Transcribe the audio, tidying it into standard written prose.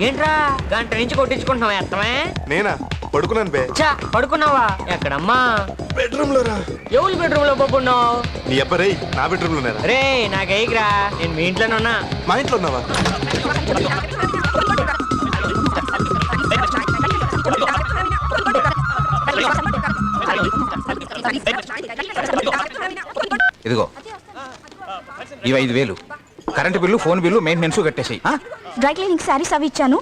ఏంట్రా గంట నుంచి కొట్టించుకుంటున్నావా ఎత్తమే? నేనా పడుకున్నాను బే. చా పడుకున్నావా? ఎక్కడమ్మా? బెడ్రూమ్ లో రా. ఎవరు బెడ్రూమ్ లో పడుకున్నావు? నీ అబ్బరే నా బెడ్రూమ్ లోనేరా. రే నాకేగిరా, నేను మీ ఇంట్లోనే ఉన్నా. మా ఇంట్లో ఉన్నావా? ఇదిగో ఇవి 5,000 current bill, phone bill, maintenance కట్టేసి. డ్రై క్లీనింగ్ శారీస్ అవి ఇచ్చాను.